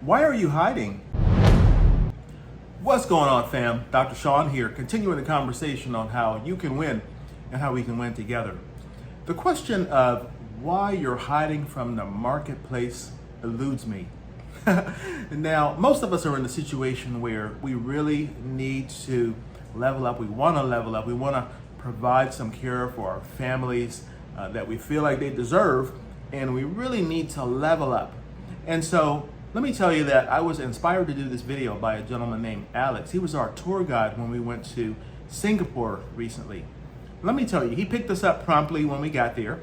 Why are you hiding? What's going on, fam? Dr. Sean here, continuing the conversation on how you can win and how we can win together. The question of why you're hiding from the marketplace eludes me. Now, most of us are in a situation where we really need to level up. We want to level up. We want to provide some care for our families that we feel like they deserve, and we really need to level up. And so, let me tell you that I was inspired to do this video by a gentleman named Alex. He was our tour guide when we went to Singapore recently. Let me tell you, he picked us up promptly when we got there.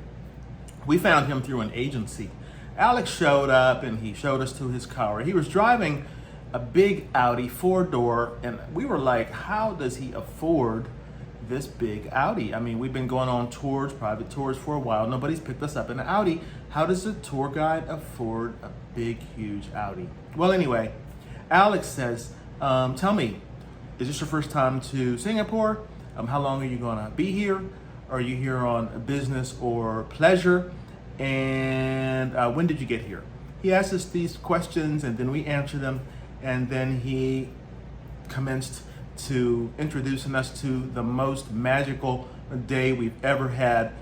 We found him through an agency. Alex showed up and he showed us to his car. He was driving a big Audi 4-door, and we were like, how does he afford this big Audi? I mean, we've been going on tours, private tours for a while. Nobody's picked us up in an Audi. How does a tour guide afford a big, huge Audi? Well, anyway, Alex says, tell me, is this your first time to Singapore? How long are you gonna be here? Are you here on business or pleasure? And when did you get here? He asked us these questions, and then we answered them, and then he commenced to introducing us to the most magical day we've ever had,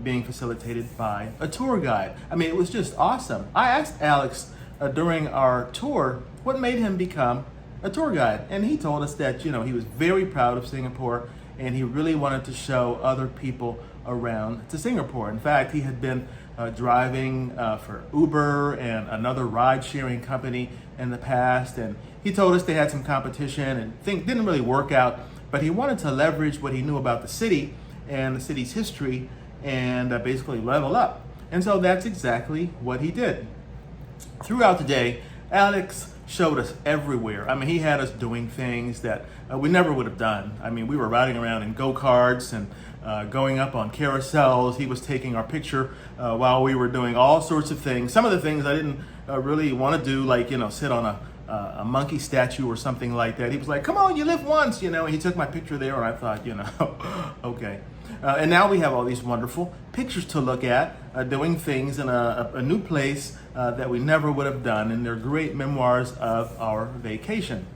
being facilitated by a tour guide. I mean, it was just awesome. I asked Alex during our tour what made him become a tour guide, and he told us that, he was very proud of Singapore and he really wanted to show other people around to Singapore. In fact, he had been driving for Uber and another ride-sharing company in the past, and he told us they had some competition and didn't really work out, but he wanted to leverage what he knew about the city and the city's history and basically level up. And so that's exactly what he did. Throughout the day, Alex showed us everywhere. I mean, he had us doing things that we never would have done. I mean, we were riding around in go-karts and going up on carousels. He was taking our picture while we were doing all sorts of things. Some of the things I didn't really want to do, like, sit on a monkey statue or something like that. He was like, come on, you live once, and he took my picture there, and I thought, okay. And now we have all these wonderful pictures to look at, doing things in a new place that we never would have done, and they're great memoirs of our vacation.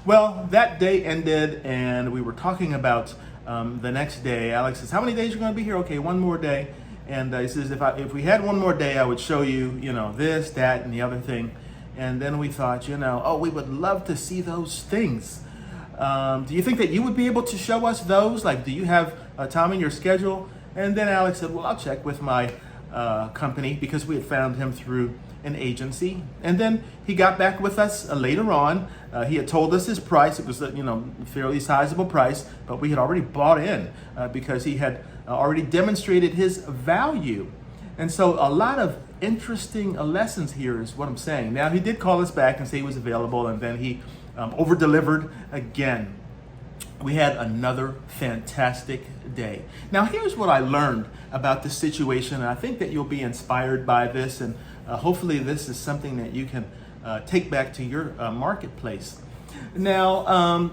Well, that day ended, and we were talking about the next day. Alex says, how many days are you going to be here? Okay, one more day. And he says, if we had one more day, I would show you, this, that, and the other thing. And then we thought, we would love to see those things. Do you think that you would be able to show us those? Like, do you have time in your schedule? And then Alex said, well, I'll check with my company, because we had found him through an agency. And then he got back with us later on. He had told us his price. It was a fairly sizable price, but we had already bought in because he had already demonstrated his value. And so a lot of interesting lessons here is what I'm saying. Now, he did call us back and say he was available, and then he over-delivered again. We had another fantastic day. Now, here's what I learned about this situation, and I think that you'll be inspired by this, and hopefully this is something that you can take back to your marketplace. Now,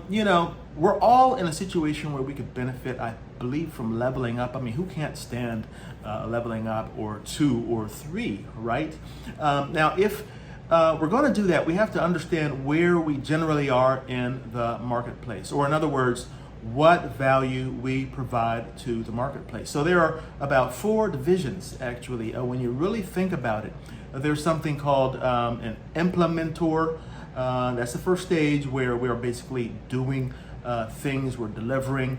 we're all in a situation where we could benefit, I believe, from leveling up. I mean, who can't stand leveling up, or 2 or 3, right? Now, if we're going to do that, we have to understand where we generally are in the marketplace, or in other words, what value we provide to the marketplace. So there are about 4 divisions, actually, when you really think about it. There's something called an implementor. That's the first stage, where we're basically doing things, we're delivering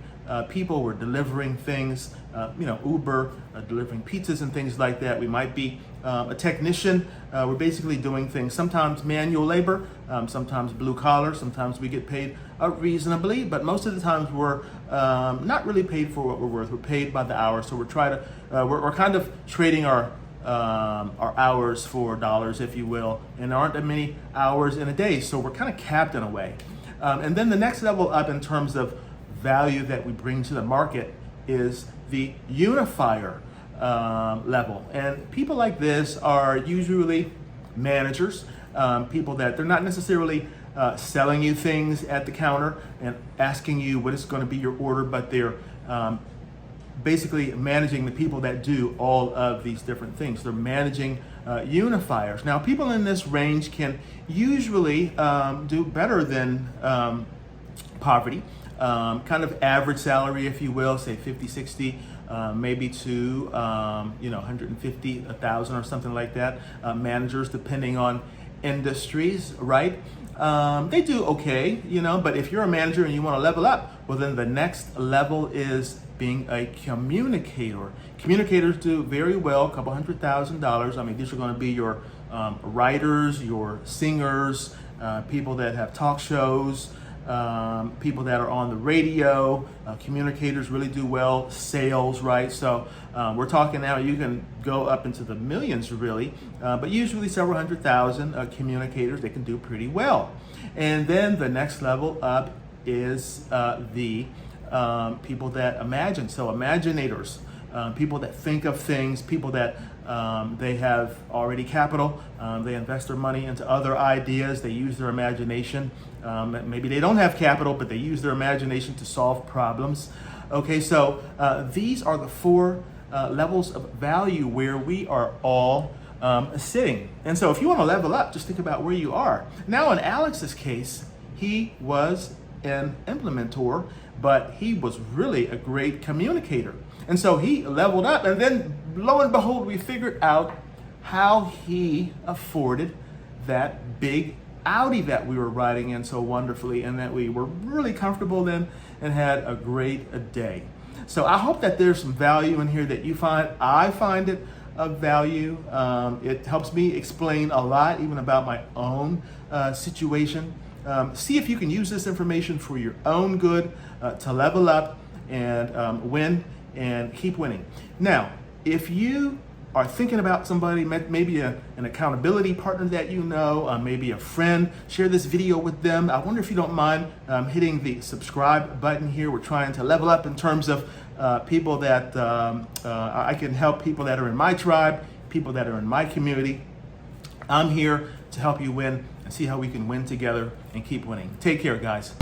people, we're delivering things, Uber, delivering pizzas and things like that. We might be a technician. We're basically doing things, sometimes manual labor, sometimes blue collar, sometimes we get paid reasonably, but most of the times we're not really paid for what we're worth. We're paid by the hour, so we're kind of trading our hours for dollars, if you will, and there aren't that many hours in a day, so we're kind of capped in a way. And then the next level up in terms of value that we bring to the market is the unifier level. And people like this are usually managers, people that they're not necessarily selling you things at the counter and asking you what is going to be your order, but they're basically managing the people that do all of these different things. They're managing unifiers. Now, people in this range can usually do better than poverty, kind of average salary, if you will, say 50, 60, maybe to 150, 1,000 or something like that. Managers, depending on industries, right? They do okay, but if you're a manager and you want to level up, well, then the next level is being a communicator. Communicators do very well, a couple $100,000. I mean, these are going to be your writers, your singers, people that have talk shows, people that are on the radio. Communicators really do well. Sales, right? So we're talking now, you can go up into the millions really, but usually several 100,000 communicators, they can do pretty well. And then the next level up is the people that imagine. So imaginators, people that think of things, people that they have already capital, they invest their money into other ideas, they use their imagination. Maybe they don't have capital, but they use their imagination to solve problems. Okay, so these are the four levels of value where we are all sitting. And so if you want to level up, just think about where you are. Now in Alex's case, he was an implementer, but he was really a great communicator. And so he leveled up, and then lo and behold, we figured out how he afforded that big Audi that we were riding in so wonderfully, and that we were really comfortable in and had a great day. So I hope that there's some value in here that you find. I find it of value. It helps me explain a lot, even about my own situation. See if you can use this information for your own good, to level up and win and keep winning. Now, if you are thinking about somebody, maybe an accountability partner that you know, maybe a friend, share this video with them. I wonder if you don't mind hitting the subscribe button here. We're trying to level up in terms of people that I can help, people that are in my tribe, people that are in my community. I'm here to help you win and see how we can win together and keep winning. Take care, guys.